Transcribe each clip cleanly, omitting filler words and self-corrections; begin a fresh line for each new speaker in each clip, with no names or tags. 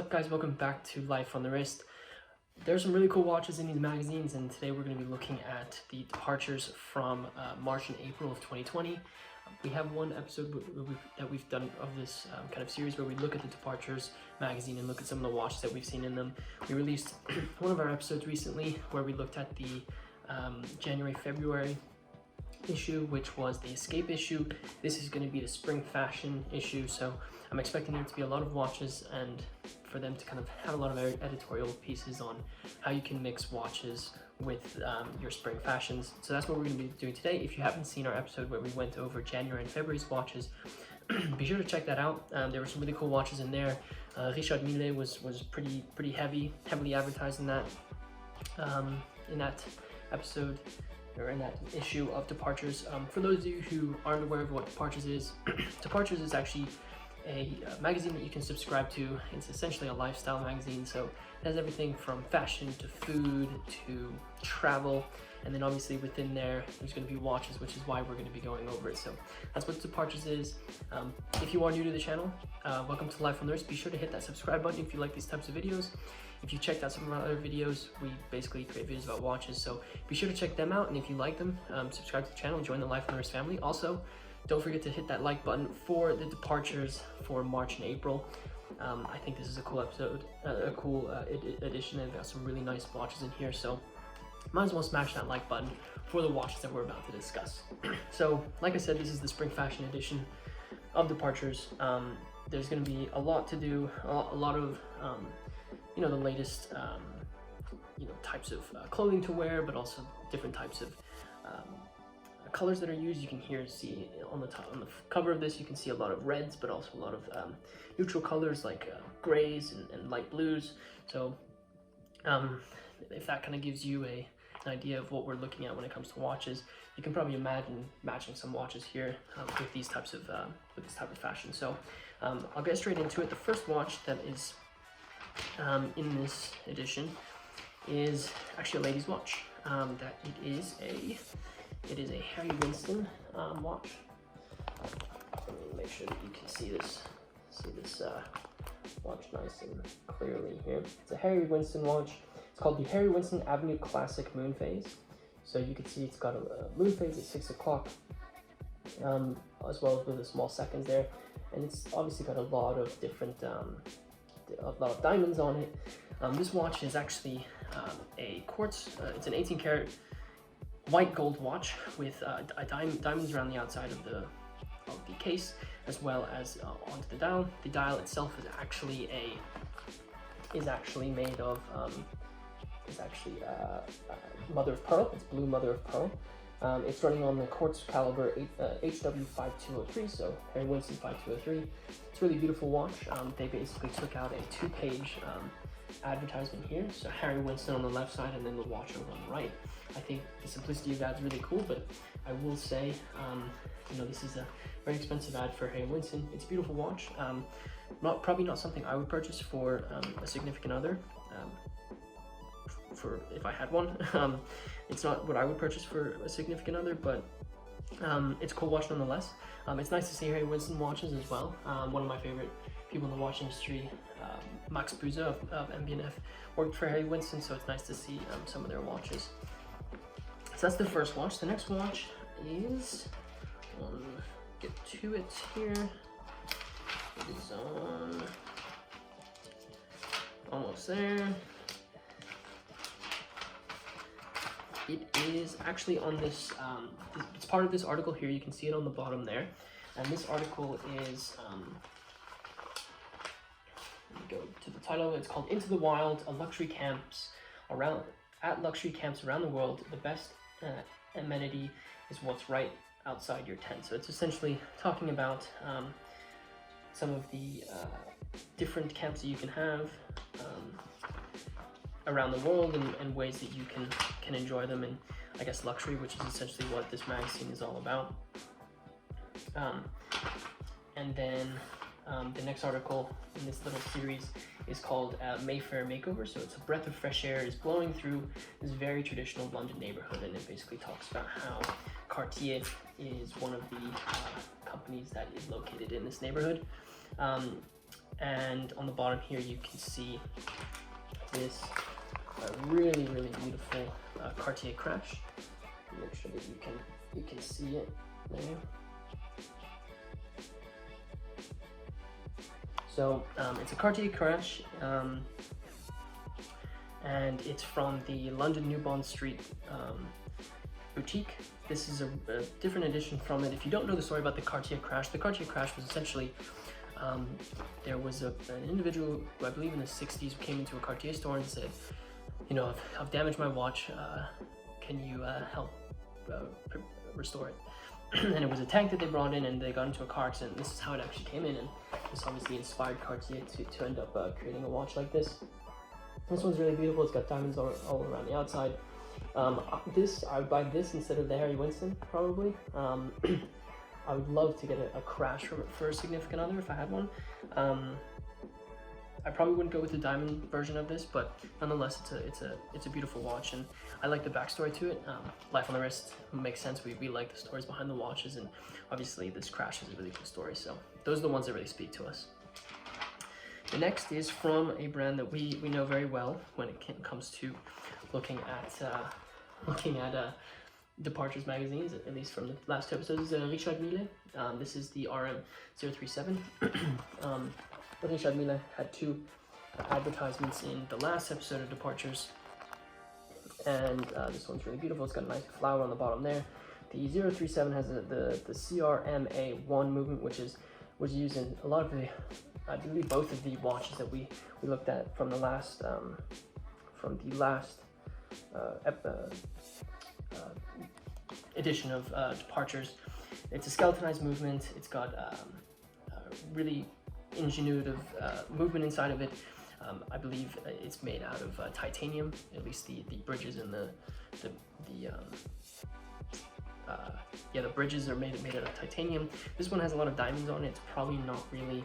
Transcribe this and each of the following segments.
up, guys? Welcome back to Life on the Wrist. There's some really cool watches in these magazines, and today we're going to be looking at the departures from March and April of 2020. We have one episode that we've done of this kind of series where we look at the departures magazine and look at some of the watches that we've seen in them. We released one of our episodes recently where we looked at the January-February issue, which was the Escape issue. This is going to be the spring fashion issue, so I'm expecting there to be a lot of watches and for them to kind of have a lot of editorial pieces on how you can mix watches with your spring fashions. So that's what we're going to be doing today. If you haven't seen our episode where we went over January and February's watches, be sure to check that out. There were some really cool watches in there. Richard Mille was pretty heavily advertised in that episode, or in that issue of Departures. For those of you who aren't aware of what Departures is, Departures is actually a magazine that you can subscribe to. It's essentially a lifestyle magazine, so it has everything from fashion to food to travel, and then obviously within there's going to be watches, which is why we're going to be going over it. So that's what Departures is. If you are new to the channel, welcome to Life on the Wrist. Be sure to hit that subscribe button if you like these types of videos. If you checked out some of our other videos, we basically create videos about watches, so be sure to check them out, and if you like them, subscribe to the channel and join the Life on the Wrist family. Also, don't forget to hit that like button for the departures for March and April. I think this is a cool episode, a cool edition, and got some really nice watches in here, so might as well smash that like button for the watches that we're about to discuss. So, like I said, this is the spring fashion edition of Departures. There's going to be a lot to do, a lot of the latest types of clothing to wear, but also different types of colors that are used. You can see on the cover of this, you can see a lot of reds, but also a lot of neutral colors like grays and light blues. So if that kind of gives you an idea of what we're looking at when it comes to watches, you can probably imagine matching some watches here with these types of with this type of fashion. So I'll get straight into it. The first watch that is in this edition is actually a lady's watch. That it is a Harry Winston watch. Let me make sure that you can see this watch nice and clearly here. It's a Harry Winston watch. It's called the Harry Winston Avenue Classic Moon Phase. So you can see it's got a moon phase at 6 o'clock, as well as with the small seconds there. And it's obviously got a lot of different, a lot of diamonds on it. This watch is actually a quartz. It's an 18 karat white gold watch with diamonds around the outside of the case, as well as onto the dial. The dial itself is actually made of mother of pearl. It's blue mother of pearl. It's running on the quartz caliber HW5203, so Harry Winston 5203. It's a really beautiful watch. They basically took out a 2-page advertisement here, so Harry Winston on the left side and then the watch over on the right. I think the simplicity of that is really cool, but I will say, this is a very expensive ad for Harry Winston. It's a beautiful watch. Probably not something I would purchase for a significant other. For if I had one, it's not what I would purchase for a significant other, but it's a cool watch nonetheless. It's nice to see Harry Winston watches as well. One of my favorite people in the watch industry, Max Buze of MB&F, worked for Harry Winston, so it's nice to see some of their watches. So that's the first watch. The next watch is, get to it here. It is on, almost there. It is actually on this, it's part of this article here. You can see it on the bottom there. And this article is, let me go to the title. It's called Into the Wild, luxury camps around the world. The best amenity is what's right outside your tent. So it's essentially talking about some of the different camps that you can have around the world, and ways that you can enjoy them in, I guess, luxury, which is essentially what this magazine is all about. And then the next article in this little series is called Mayfair Makeover. So it's a breath of fresh air is blowing through this very traditional London neighborhood, and it basically talks about how Cartier is one of the companies that is located in this neighborhood. And on the bottom here, you can see this really, really beautiful Cartier Crash. Make sure that you can see it there. So it's a Cartier Crash, and it's from the London New Bond Street boutique. This is a different edition from it. If you don't know the story about the Cartier Crash was essentially there was an individual who I believe in the 60s who came into a Cartier store and said, you know, I've damaged my watch, can you help restore it? And it was a tank that they brought in, and they got into a car accident. This is how it actually came in, and this obviously inspired Cartier to end up creating a watch like this. This one's really beautiful. It's got diamonds all around the outside. I would buy this instead of the Harry Winston, probably. I would love to get a Crash for a significant other if I had one. I probably wouldn't go with the diamond version of this, but nonetheless, it's a beautiful watch, and I like the backstory to it. Life on the wrist makes sense. We like the stories behind the watches, and obviously this Crash is a really cool story. So those are the ones that really speak to us. The next is from a brand that we know very well when it comes to looking at departures magazines, at least from the last two episodes. Richard Mille. This is the RM037. Richard Mille had two advertisements in the last episode of Departures, and this one's really beautiful. It's got a nice flower on the bottom there. The 037 has the CRMA1 movement, which was used in a lot of the, I believe, both of the watches that we looked at from the last edition of Departures. It's a skeletonized movement. It's got really ingenuitive movement inside of it. I believe it's made out of titanium, at least the bridges and the bridges are made out of titanium. This one has a lot of diamonds on it. It's probably not really,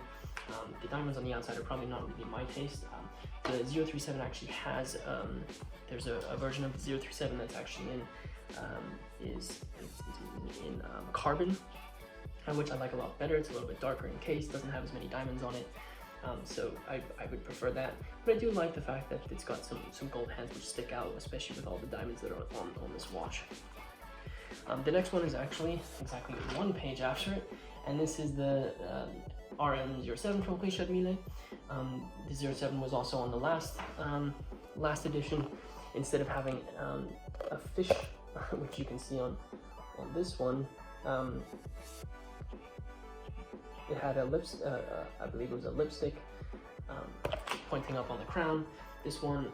the diamonds on the outside are probably not really my taste. The 037 actually has, there's a version of the 037 that's actually in carbon, which I like a lot better. It's a little bit darker in case, doesn't have as many diamonds on it. So I would prefer that, but I do like the fact that it's got some gold hands which stick out, especially with all the diamonds that are on this watch. The next one is actually exactly one page after it, and this is the RM07 from Richard Mille. The 07 was also on the last edition. Instead of having a fish, which you can see on this one, it had a I believe it was a lipstick pointing up on the crown. This one,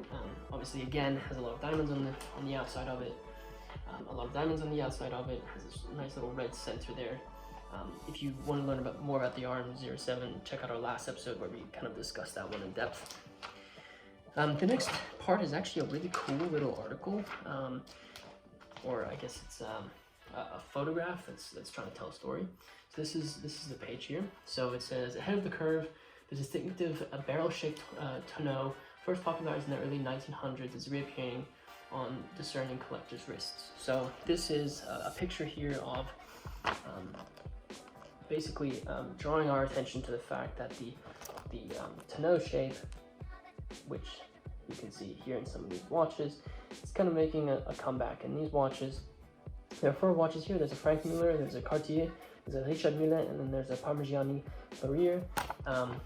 obviously, again, has a lot of diamonds on the outside of it. Has this nice little red center there. If you want to learn more about the RM07, check out our last episode where we kind of discussed that one in depth. The next part is actually a really cool little article, or I guess it's a photograph that's trying to tell a story. So this is the page here. So it says, ahead of the curve, the distinctive barrel-shaped tonneau, first popularized in the early 1900s, is reappearing on discerning collectors' wrists. So this is a picture here of basically drawing our attention to the fact that the tonneau shape, which you can see here in some of these watches, it's kind of making a comeback. In these watches, there are 4 watches here. There's a Frank Muller, there's a Cartier, there's a Richard Mille, and then there's a Parmigiani Barrier.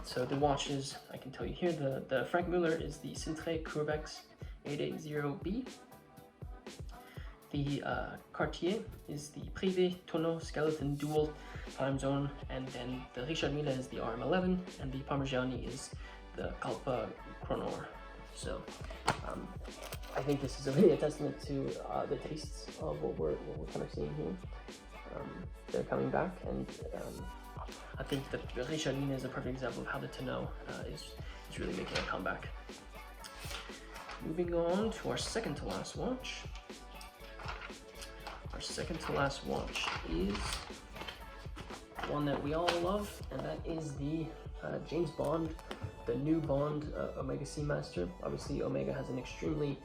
So the watches, I can tell you here, the Frank Muller is the Cintré Curvex 880B. The Cartier is the Privé Tonneau Skeleton Dual Time Zone, and then the Richard Mille is the RM11, and the Parmigiani is the Calpa Chronor. So I think this is really a testament to the tastes of what we're kind of seeing here. They're coming back, and I think that the Richard Mille is a perfect example of how the Tonneau is really making a comeback. Moving on to our second to last watch. Our second to last watch is one that we all love, and that is the James Bond, the new Bond Omega Seamaster. Obviously, Omega has an extremely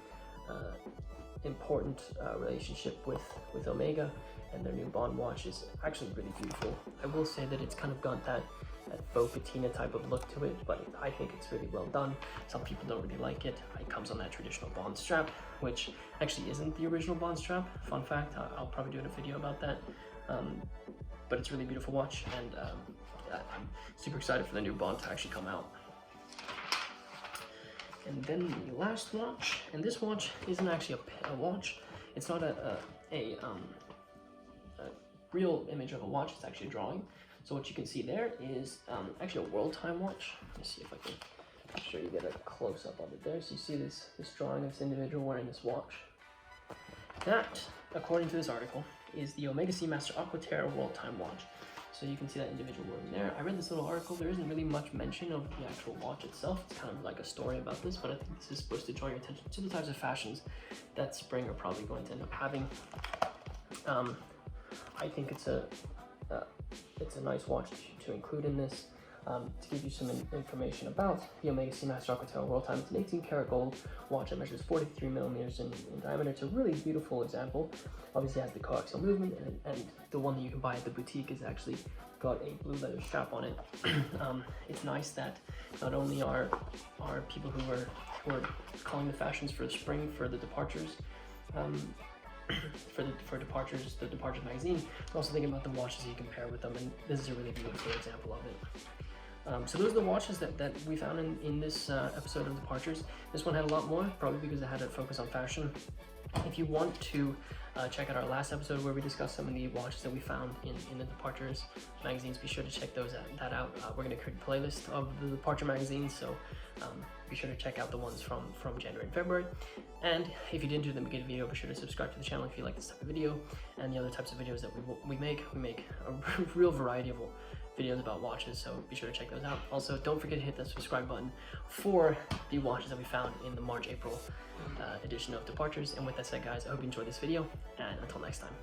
important relationship with Omega, and their new Bond watch is actually really beautiful. I will say that it's kind of got that faux patina type of look to it, but I think it's really well done. Some people don't really like it. It comes on that traditional bond strap, which actually isn't the original bond strap. Fun fact, I'll probably do a video about that. But it's a really beautiful watch, and I'm super excited for the new bond to actually come out. And then the last watch, and this watch isn't actually a watch. It's not a real image of a watch, it's actually a drawing. So what you can see there is actually a world time watch. Let me see if I can show you, get a close up of it there. So you see this drawing of this individual wearing this watch. That, according to this article, is the Omega Seamaster Aquaterra World Time Watch. So you can see that individual wearing there. I read this little article. There isn't really much mention of the actual watch itself. It's kind of like a story about this, but I think this is supposed to draw your attention to the types of fashions that spring are probably going to end up having. I think it's a nice watch to include in this. To give you some information about the Omega Seamaster Aquaterra World Time, it's an 18 karat gold watch that measures 43 millimeters in diameter. It's a really beautiful example. Obviously it has the coaxial movement, and the one that you can buy at the boutique is actually got a blue leather strap on it. It's nice that not only are people who are calling the fashions for the spring, for the departures, for Departures, the Departures magazine, but also thinking about the watches you compare with them, and this is a really beautiful example of it. So those are the watches that we found in this episode of Departures. This one had a lot more, probably because it had a focus on fashion. If you want to check out our last episode where we discussed some of the watches that we found in the Departures magazines, be sure to check that out. We're going to create a playlist of the Departure magazines, so be sure to check out the ones from January and February. And if you didn't do the beginning video, be sure to subscribe to the channel if you like this type of video and the other types of videos that we make. We make a real variety of videos about watches, so be sure to check those out. Also, don't forget to hit that subscribe button for the watches that we found in the March-April edition of Departures. And with that said, guys, I hope you enjoyed this video, and until next time.